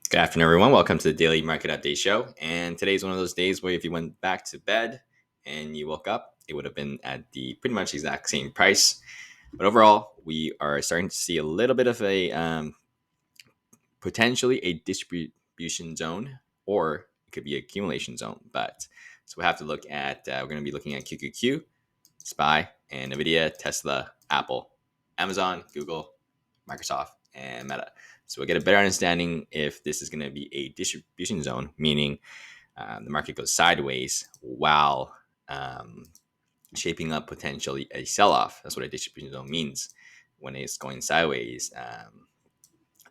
Good afternoon, everyone. Welcome to the Daily Market Update Show. And today's one of those days where if you went back to bed and you woke up, it would have been at the pretty much exact same price. But overall, we are starting to see a little bit of a potentially a distribution zone, or it could be accumulation zone. But so we have to look at, we're going to be looking at QQQ, SPY, and Nvidia, Tesla, Apple, Amazon, Google, Microsoft, and Meta. So we'll get a better understanding if this is going to be a distribution zone, meaning the market goes sideways while shaping up potentially a sell-off. That's what a distribution zone means. When it's going sideways,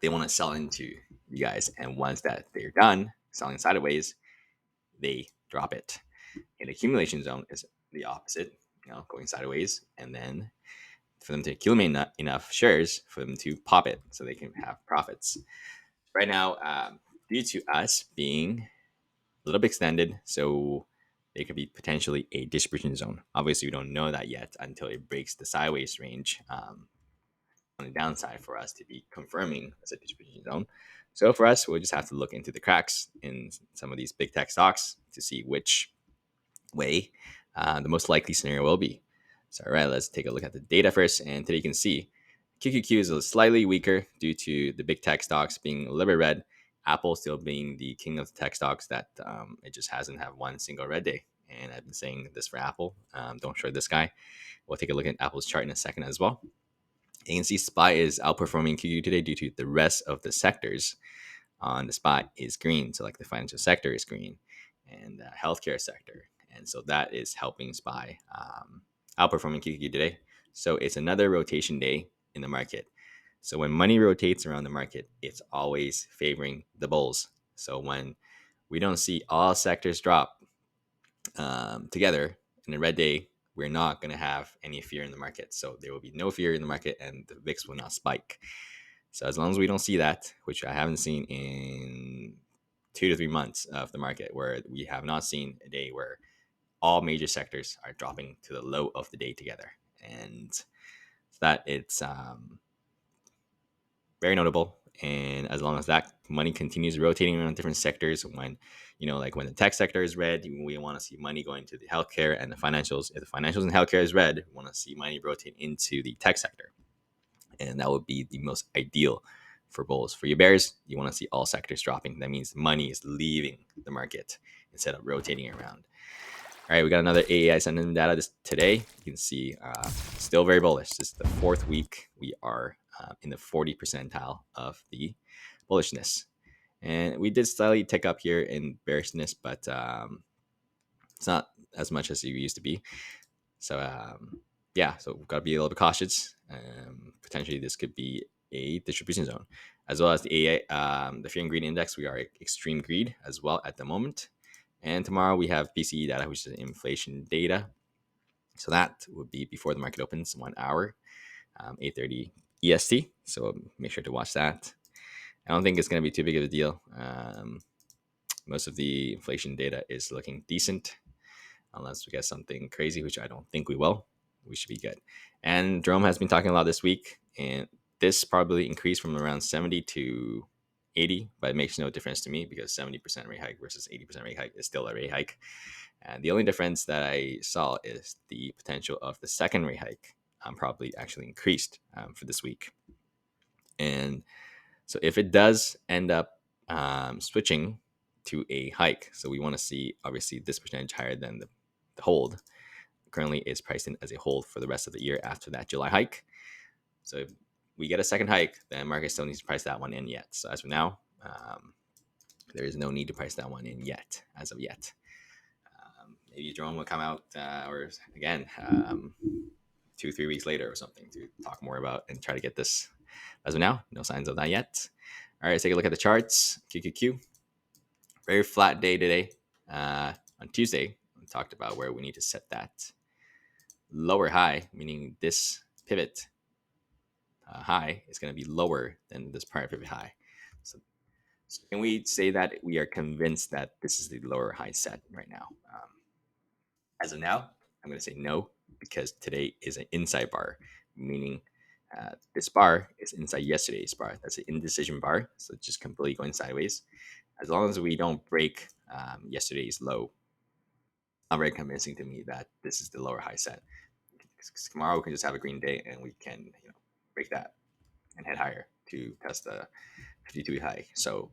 they want to sell into you guys, and once that they're done selling sideways, they drop it. An accumulation zone is the opposite, going sideways, and then for them to accumulate enough shares for them to pop it so they can have profits. Right now, due to us being a little bit extended, so they could be potentially a distribution zone. Obviously, we don't know that yet until it breaks the sideways range on the downside for us to be confirming as a distribution zone. So for us, we'll just have to look into the cracks in some of these big tech stocks to see which way the most likely scenario will be. So, all right, let's take a look at the data first. And today you can see QQQ is slightly weaker due to the big tech stocks being a little bit red. Apple still being the king of the tech stocks that it just hasn't had one single red day. And I've been saying this for Apple. Don't short this guy. We'll take a look at Apple's chart in a second as well. You can see SPY is outperforming QQ today due to the rest of the sectors on the spot is green. So like the financial sector is green and the healthcare sector. And so that is helping SPY outperforming QQQ today. So it's another rotation day in the market. So when money rotates around the market, it's always favoring the bulls. So when we don't see all sectors drop together in a red day, we're not going to have any fear in the market. So there will be no fear in the market and the VIX will not spike. So as long as we don't see that, which I haven't seen in 2 to 3 months of the market, where we have not seen a day where all major sectors are dropping to the low of the day together, and that it's very notable. And as long as that money continues rotating around different sectors, when like when the tech sector is red, we want to see money going to the healthcare and the financials. If the financials and healthcare is red, we want to see money rotate into the tech sector, and that would be the most ideal for bulls. For your bears, you want to see all sectors dropping. That means money is leaving the market instead of rotating around. All right, we got another AAII sentiment data today. You can see still very bullish. This is the fourth week we are in the 40 percentile of the bullishness. And we did slightly tick up here in bearishness, but it's not as much as it used to be. So yeah, so we've got to be a little bit cautious. Potentially, this could be a distribution zone, as well as the the fear and greed index. We are extreme greed as well at the moment. And tomorrow we have PCE data, which is inflation data. So that would be before the market opens, 1 hour, 8:30 EST. So make sure to watch that. I don't think it's going to be too big of a deal. Most of the inflation data is looking decent, unless we get something crazy, which I don't think we will. We should be good. And Jerome has been talking a lot this week, and this probably increased from around 70 to 80, but it makes no difference to me because 70% rate hike versus 80% rate hike is still a rate hike. And the only difference that I saw is the potential of the second rate hike probably actually increased for this week. And so if it does end up switching to a hike, so we want to see obviously this percentage higher than the hold. Currently is priced in as a hold for the rest of the year after that July hike. So if we get a second hike, then market still needs to price that one in yet. So as of now, there is no need to price that one in yet, as of yet. Maybe Jerome will come out, or again, 2-3 weeks later or something to talk more about and try to get this. As of now, no signs of that yet. All right, let's take a look at the charts. QQQ, very flat day today. On Tuesday, we talked about where we need to set that lower high, meaning this pivot high is going to be lower than this prior pivot high. So can we say that we are convinced that this is the lower high set right now? As of now, I'm going to say no, because today is an inside bar, meaning This bar is inside yesterday's bar. That's an indecision bar, so it's just completely going sideways. As long as we don't break yesterday's low, not very convincing to me that this is the lower high set. 'Cause tomorrow we can just have a green day and we can break that and head higher to test the 52 high. So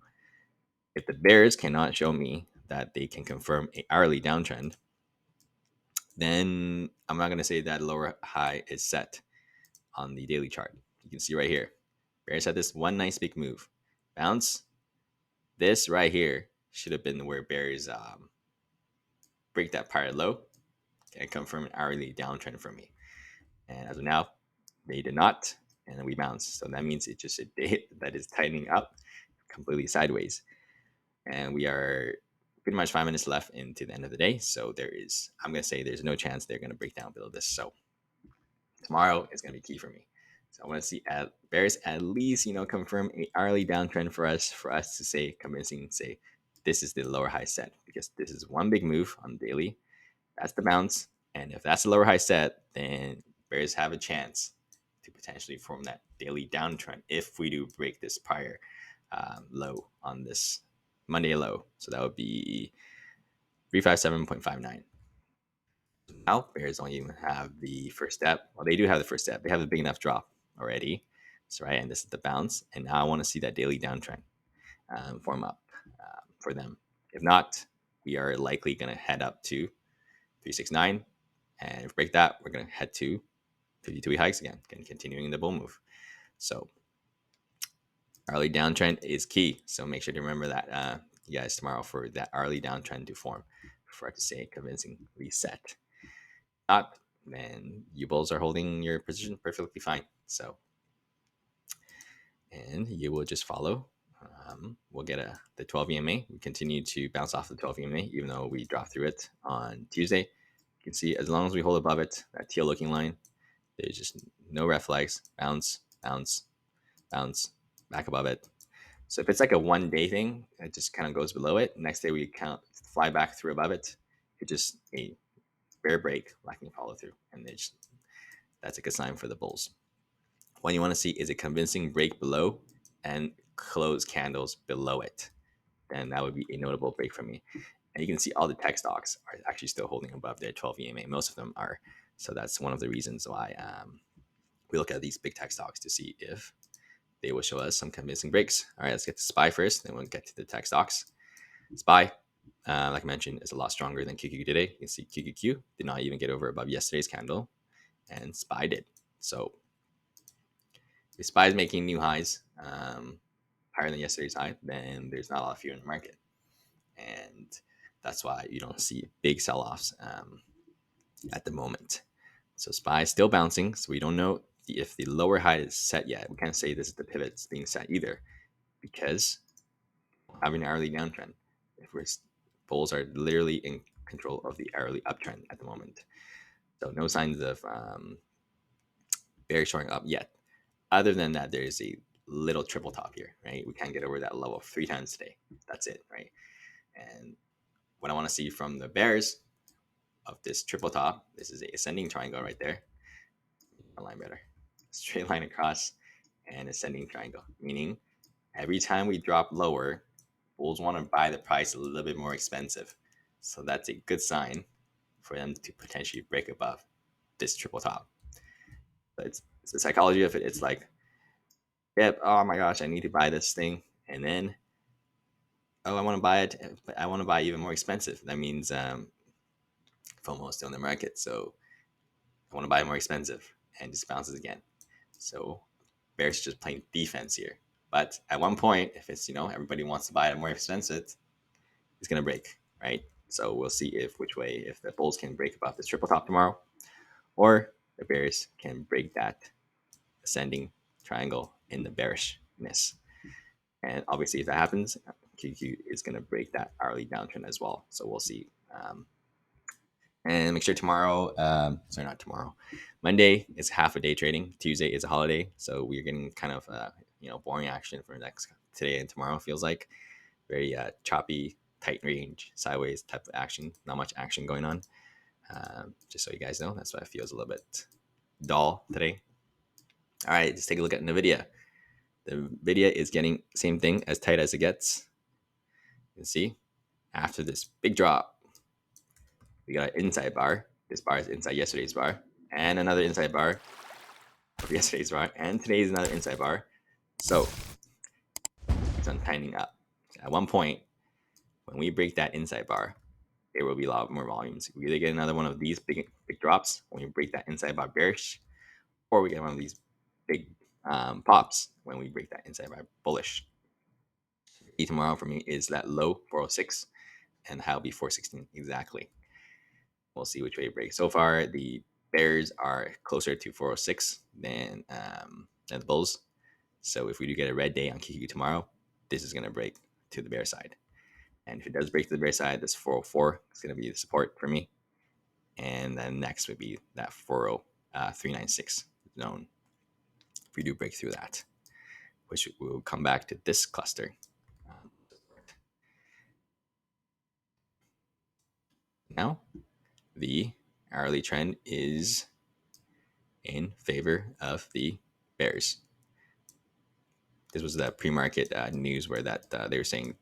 if the bears cannot show me that they can confirm a hourly downtrend, then I'm not going to say that lower high is set on the daily chart. You can see right here, bears had this one nice big move, bounce. This right here should have been where bears break that prior low and confirm an hourly downtrend for me. And as of now, they did not, and then we bounced. So that means it's just a day that is tightening up completely sideways. And we are pretty much 5 minutes left into the end of the day. So I'm going to say there's no chance they're going to break down below this. So tomorrow is going to be key for me. So I want to see bears at least, confirm a hourly downtrend for us to say convincing, say this is the lower high set, because this is one big move on the daily. That's the bounce. And if that's the lower high set, then bears have a chance to potentially form that daily downtrend if we do break this prior low on this Monday low. So that would be 357.59. Now, bears don't even have the first step. Well, they do have the first step. They have a big enough drop already. So, right, and this is the bounce. And now I want to see that daily downtrend form up for them. If not, we are likely going to head up to 369. And if we break that, we're going to head to 52 hikes again, and continuing the bull move. So, hourly downtrend is key. So, make sure to remember that, you guys, tomorrow for that hourly downtrend to form for it to say convincing reset. Not, then you bulls are holding your position perfectly fine. So, and you will just follow. We'll get the 12 EMA. We continue to bounce off the 12 EMA, even though we dropped through it on Tuesday. You can see as long as we hold above it, that teal looking line, there's just no red flags. Bounce, bounce, bounce, back above it. So if it's like a 1 day thing, it just kind of goes below it. Next day we fly back through above it. It's just a bear break, lacking follow through, and that's a good sign for the bulls. What you want to see is a convincing break below and close candles below it. Then that would be a notable break for me. And you can see all the tech stocks are actually still holding above their 12 EMA. Most of them are. So that's one of the reasons why we look at these big tech stocks to see if they will show us some convincing breaks. All right, let's get to SPY first, then we'll get to the tech stocks. SPY, like I mentioned, is a lot stronger than QQQ today. You can see QQQ did not even get over above yesterday's candle, and SPY did. So if SPY is making new highs higher than yesterday's high, then there's not a lot of fear in the market. And that's why you don't see big sell-offs at the moment. So SPY is still bouncing, so we don't know if the lower high is set yet. We can't say this is the pivot being set either, because having an hourly downtrend, if bulls are literally in control of the hourly uptrend at the moment. So no signs of bear showing up yet. Other than that, there's a little triple top here, right? We can't get over that level 3 times today. That's it, right? And what I want to see from the bears of this triple top, this is a ascending triangle right there. A line better. Straight line across and ascending triangle, meaning every time we drop lower, bulls want to buy the price a little bit more expensive. So that's a good sign for them to potentially break above this triple top. But it's the psychology of it. It's like, yep, oh my gosh, I need to buy this thing. And then, oh, I want to buy it, but I want to buy even more expensive. That means FOMO is still in the market. So I want to buy more expensive, and just bounces again. So bears just playing defense here. But at one point, if it's, everybody wants to buy it more expensive, it's going to break, right? So we'll see if the bulls can break above this triple top tomorrow, or the bears can break that ascending triangle in the bearishness. And obviously, if that happens, QQ is going to break that hourly downtrend as well. So we'll see. And make sure tomorrow, not tomorrow, Monday is half a day trading. Tuesday is a holiday. So we're getting kind of, boring action for today and tomorrow. Feels like very choppy, tight range, sideways type of action. Not much action going on. Just so you guys know, that's why it feels a little bit dull today. All right, let's take a look at Nvidia. The Nvidia is getting same thing, as tight as it gets. You can see after this big drop, we got an inside bar. This bar is inside yesterday's bar, and another inside bar of yesterday's bar, and today's another inside bar. So it's on tightening up. At one point, when we break that inside bar, there will be a lot more volumes. We either get another one of these big drops when we break that inside bar bearish, or we get one of these big pops when we break that inside bar bullish. Tomorrow for me is that low 406 and how be 416 exactly. We'll see which way it breaks. So far, the bears are closer to 406 than the bulls. So if we do get a red day on QQ tomorrow, this is going to break to the bear side. And if it does break to the bear side, this 404 is going to be the support for me. And then next would be that 40396 zone. If we do break through that, which will come back to this cluster. Now, the hourly trend is in favor of the bears. This was the pre-market news where that they were saying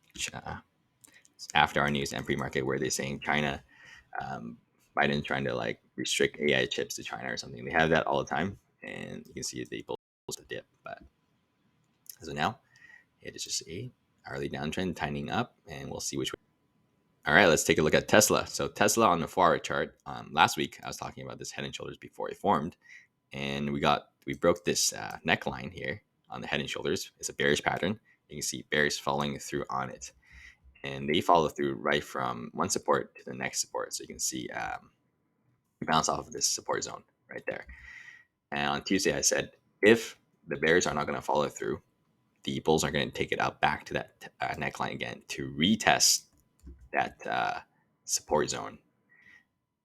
after our news and pre-market where they're saying China, Biden trying to like restrict AI chips to China or something. They have that all the time, and you can see they both the dip. But as of now, it is just a hourly downtrend tightening up, and we'll see which way. All right, let's take a look at Tesla. So Tesla on the 4-hour chart. Last week I was talking about this head and shoulders before it formed, and we broke this neckline here on the head and shoulders. It's a bearish pattern. You can see bears following through on it, and they follow through right from one support to the next support. So you can see we bounce off of this support zone right there. And on Tuesday, I said if the bears are not going to follow through, the bulls are going to take it out back to that neckline again to retest that support zone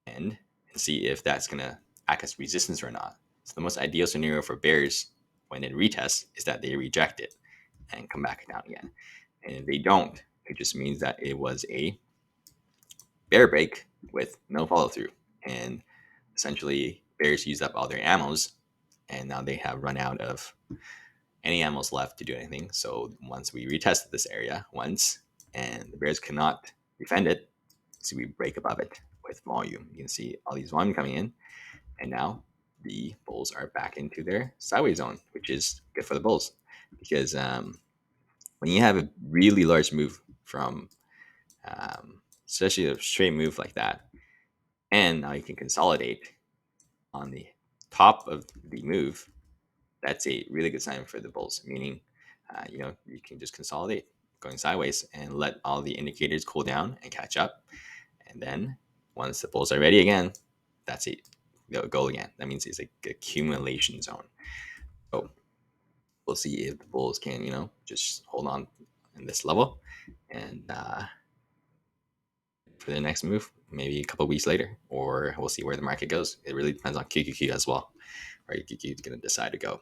and see if that's going to act as resistance or not. So the most ideal scenario for bears when it retests is that they reject it and come back down again. And if they don't, it just means that it was a bear break with no follow through. And essentially, bears used up all their ammos, and now they have run out of any ammos left to do anything. So once we retested this area once, and the bears cannot defend it, so we break above it with volume. You can see all these volume coming in, and now the bulls are back into their sideways zone, which is good for the bulls because when you have a really large move from, especially a straight move like that, and now you can consolidate on the top of the move, that's a really good sign for the bulls. Meaning, you can just consolidate going sideways and let all the indicators cool down and catch up, and then once the bulls are ready again, that's it. They'll go again. That means it's like accumulation zone. So we'll see if the bulls can, just hold on in this level and for the next move, maybe a couple weeks later, or we'll see where the market goes. It really depends on QQQ as well, where QQQ is going to decide to go.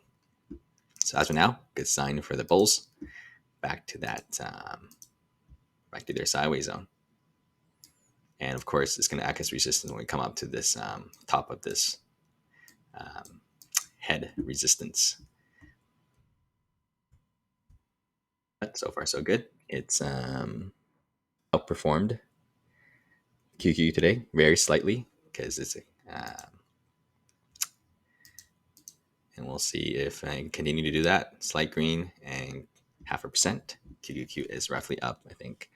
So as of now, good sign for the bulls. Back to that, back to their sideways zone. And of course, it's going to act as resistance when we come up to this top of this head resistance. But so far, so good. It's outperformed QQ today very slightly because it's and we'll see if I continue to do that. Slight green and 0.5%. QQQ is roughly up, I think.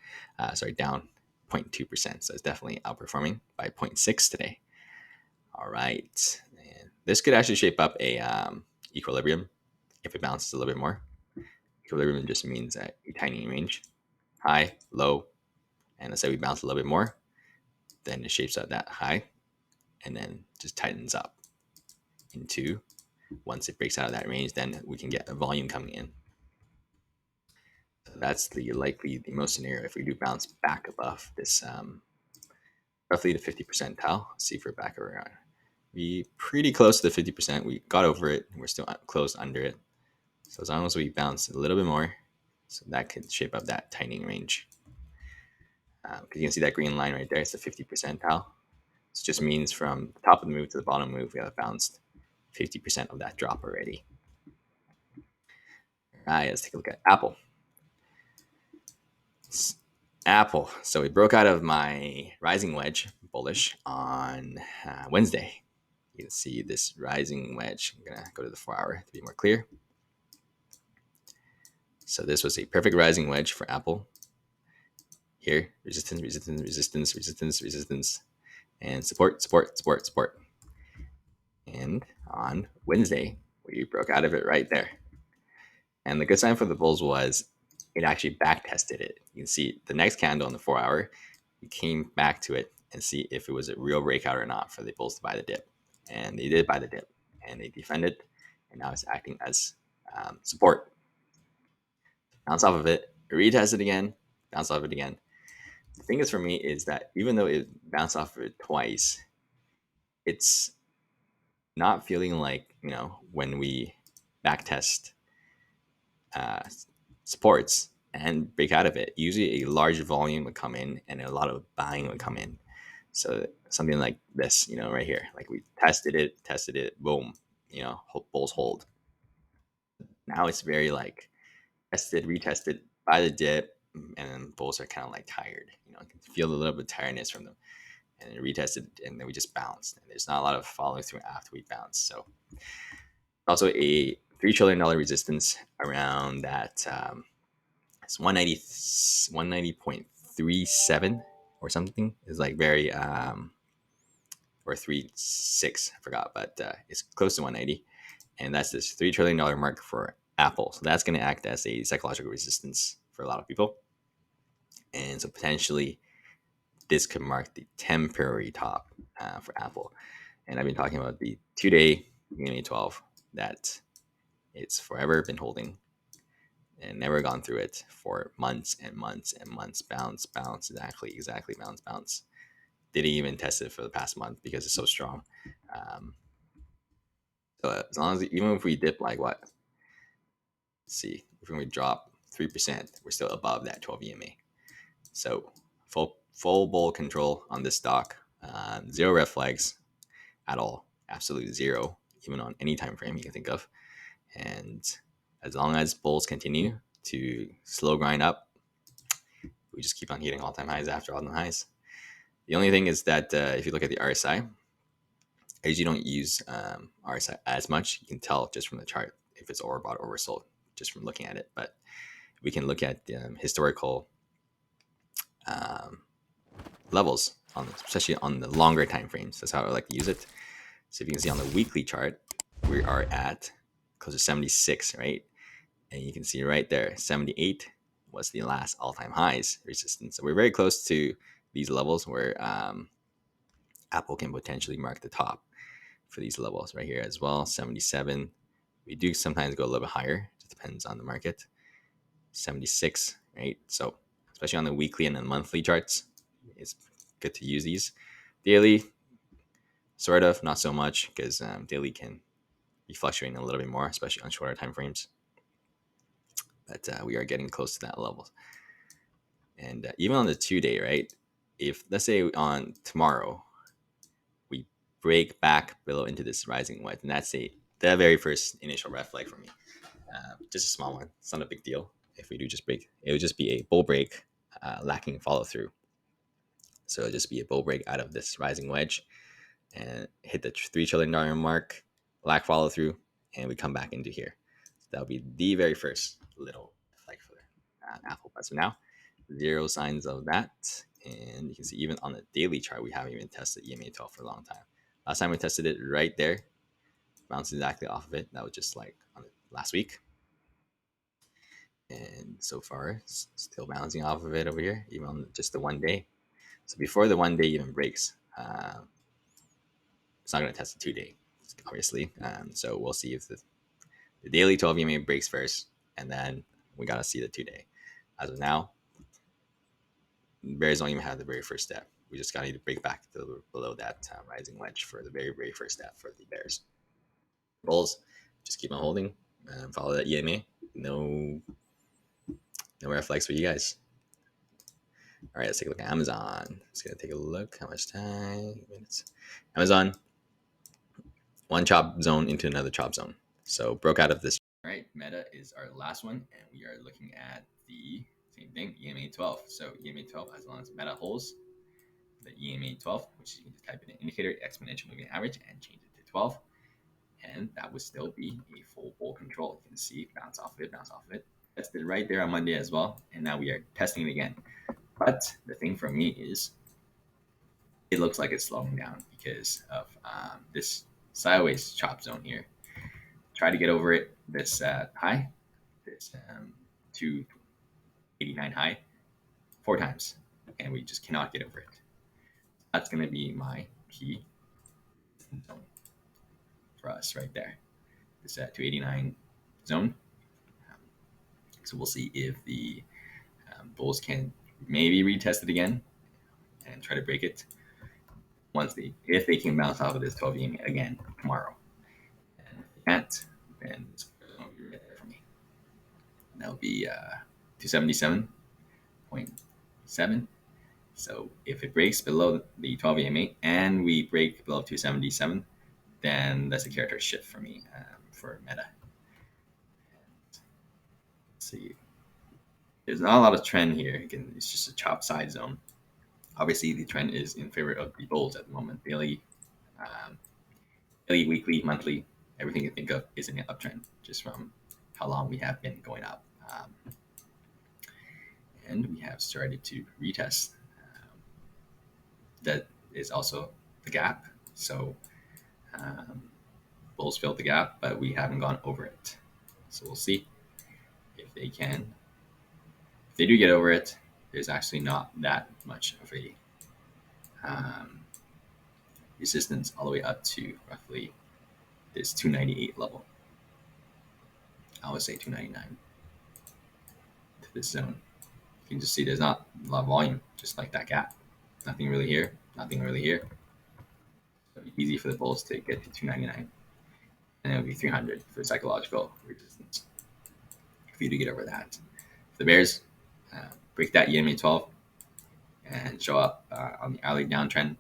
Down 0.2%. So it's definitely outperforming by 0.6 today. All right. And this could actually shape up a equilibrium if it bounces a little bit more. Equilibrium just means a tiny range. High, low, and let's say we bounce a little bit more, then it shapes out that high and then just tightens up into, once it breaks out of that range, then we can get a volume coming in. So that's likely the most scenario if we do bounce back above this roughly the 50 percentile. Let's see if we're back around. We pretty close to the 50%. We got over it. We're still close under it. So as long as we bounce a little bit more, so that could shape up that tightening range. Because you can see that green line right there. It's the 50 percentile. So it just means from the top of the move to the bottom move, we have bounced 50% of that drop already. All right, let's take a look at Apple. Apple. So we broke out of my rising wedge bullish on Wednesday. You can see this rising wedge. I'm going to go to the 4-hour to be more clear. So this was a perfect rising wedge for Apple. Here, resistance, resistance, resistance, resistance, resistance, and support, support, support, support. And on Wednesday, we broke out of it right there. And the good sign for the bulls was it actually back tested it. You can see the next candle on the 4-hour, we came back to it and see if it was a real breakout or not for the bulls to buy the dip. And they did buy the dip, and they defended, and now it's acting as support. Bounce off of it, retest it again, bounce off it again. The thing is for me is that even though it bounced off of it twice, it's not feeling like, when we backtest supports and break out of it, usually a large volume would come in and a lot of buying would come in. So something like this, right here, like we tested it, boom, bulls hold. Now it's very like tested, retested, by the dip, and then bulls are kind of like tired. You can feel a little bit of tiredness from them. And then retested, and then we just bounced. And there's not a lot of follow through after we bounce. So also a $3 trillion resistance around that. It's 190.37 or something. It's like very or 36. I forgot, but it's close to 190, and that's this $3 trillion mark for Apple. So that's going to act as a psychological resistance for a lot of people, and so potentially this could mark the temporary top for Apple. And I've been talking about the 2-day EMA 12 that it's forever been holding and never gone through it for months and months and months. Bounce, bounce, exactly, bounce, bounce. Didn't even test it for the past month because it's so strong. So as long as, even if we dip like what? Let's see, if we drop 3%, we're still above that 12 EMA. So full bull control on this stock. Zero red flags at all. Absolute zero, even on any time frame you can think of. And as long as bulls continue to slow grind up, we just keep on hitting all-time highs after all-time highs. The only thing is that if you look at the RSI, I usually don't use RSI as much. You can tell just from the chart if it's overbought or oversold just from looking at it. But we can look at historical levels, especially on the longer time frames. That's how I like to use it. So if you can see on the weekly chart, we are at close to 76, right? And you can see right there, 78 was the last all-time highs resistance. So we're very close to these levels where Apple can potentially mark the top for these levels right here as well. 77. We do sometimes go a little bit higher. It depends on the market. 76, right? So especially on the weekly and the monthly charts, it's good to use these. Daily, sort of, not so much, because daily can be fluctuating a little bit more, especially on shorter time frames. But we are getting close to that level. And even on the 2-day, right? If, let's say on tomorrow, we break back below into this rising wedge, and that's the very first initial red flag for me. Just a small one. It's not a big deal. If we do just break, it would just be a bull break lacking follow through. So it'll just be a bull break out of this rising wedge and hit the $3 trillion mark, lack follow through, and we come back into here. So that'll be the very first little flag for Apple. But so now, zero signs of that. And you can see even on the daily chart, we haven't even tested EMA 12 for a long time. Last time we tested it right there, bounced exactly off of it. That was just like on last week. And so far, still bouncing off of it over here, even on just the 1 day. So before the 1 day even breaks, it's not going to test the 2-day, obviously. So we'll see if the daily 12 EMA breaks first, and then we got to see the 2-day. As of now, bears don't even have the very first step. We just got to break back to below that rising wedge for the very, very first step for the bears. Bulls, just keep on holding. Follow that EMA. No red flags for you guys. All right, let's take a look at Amazon. Just gonna take a look. How much time? Minutes. Amazon, one chop zone into another chop zone. So broke out of this All right, Meta is our last one, and we are looking at the same thing, EMA 12. So EMA 12, as long as Meta holds the EMA 12, which you can just type in an indicator, exponential moving average, and change it to 12. And that would still be a full bull control. You can see bounce off of it, bounce off of it. Tested right there on Monday as well, and now we are testing it again. But the thing for me is, it looks like it's slowing down because of this sideways chop zone here. Try to get over it, this high, this 289 high, 4 times, and we just cannot get over it. That's going to be my key zone for us right there. This 289 zone. So we'll see if the bulls can maybe retest it again and try to break it if they can bounce off of this 12 EMA again tomorrow. And if they can't, then it's going to be right there for me. That'll be 277.7. So if it breaks below the 12 EMA and we break below 277, then that's a character shift for me for Meta. Let's see. There's not a lot of trend here. Again, it's just a chop side zone. Obviously, the trend is in favor of the bulls at the moment. Daily, weekly, monthly, everything you think of is in an uptrend, just from how long we have been going up. And we have started to retest. That is also the gap. So bulls filled the gap, but we haven't gone over it. So we'll see if they can. If they do get over it, there's actually not that much of a resistance all the way up to roughly this 298 level. I would say 299 to this zone. You can just see there's not a lot of volume, just like that gap. Nothing really here, nothing really here. So it'd be easy for the bulls to get to 299. And it would be 300 for psychological resistance for you to get over that. If the bears break that EMA 12 and show up on the hourly downtrend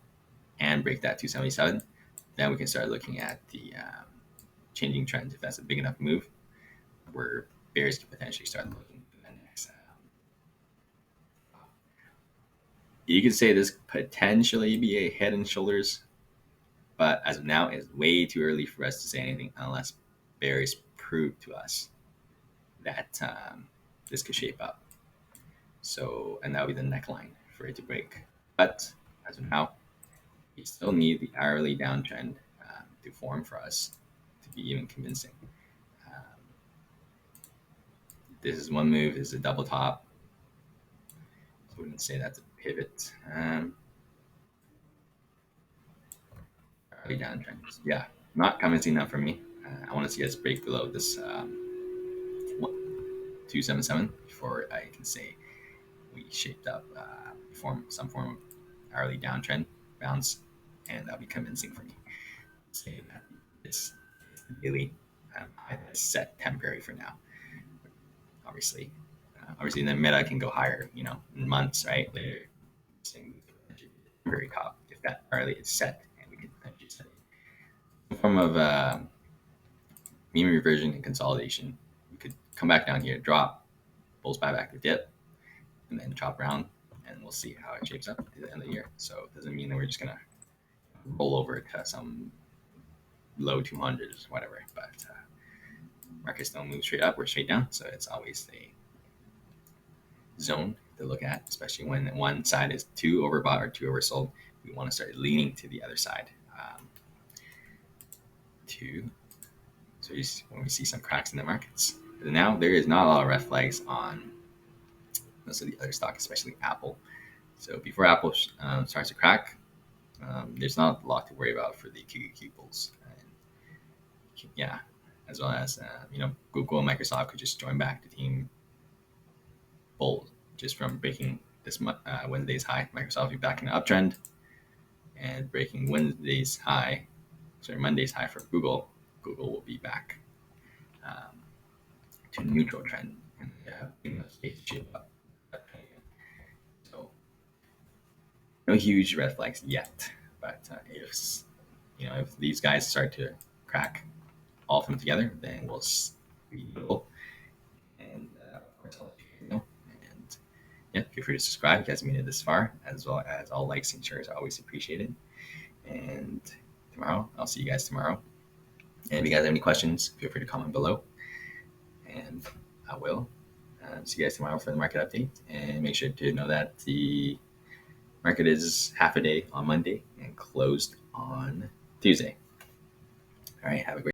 and break that 277, then we can start looking at the changing trends. If that's a big enough move, where bears can potentially start looking at the next. You could say this potentially be a head and shoulders, but as of now, it's way too early for us to say anything unless bears prove to us that this could shape up. So, and that would be the neckline for it to break. But as of now, we still need the hourly downtrend to form for us to be even convincing. This is one move, this is a double top. So we wouldn't say that's a pivot. Hourly downtrend. Yeah, not convincing enough for me. I want to see us break below this 277 before I can say we shaped up some form of hourly downtrend bounce, and that'll be convincing for me. Say that this daily set temporary for now. Obviously, the meta can go higher, in months, right? Later, very top if that hourly is set, and we can potentially set a form of mean reversion and consolidation. We could come back down here, drop, bulls buy back the dip, and then chop around, and we'll see how it shapes up at the end of the year. So it doesn't mean that we're just gonna roll over to some low 200s, whatever. But markets don't move straight up or straight down, so it's always a zone to look at, especially when one side is too overbought or too oversold. We want to start leaning to the other side. When we see some cracks in the markets. But now there is not a lot of red flags on most of the other stocks, especially Apple. So before Apple starts to crack, there's not a lot to worry about for the QQQ bulls. Yeah, as well as Google and Microsoft could just join back the team bull just from breaking this Wednesday's high. Microsoft will be back in the uptrend and breaking Monday's high for Google. Google will be back to neutral trend and shape up. So no huge red flags yet, but if these guys start to crack all of them together, then we'll readable. And of course, I'll let you know. And yeah, feel free to subscribe if you guys made it this far, as well as all likes and shares are always appreciated. And tomorrow, I'll see you guys tomorrow. And if you guys have any questions, feel free to comment below. And I will see you guys tomorrow for the market update. And make sure to know that the market is half a day on Monday and closed on Tuesday. All right, have a great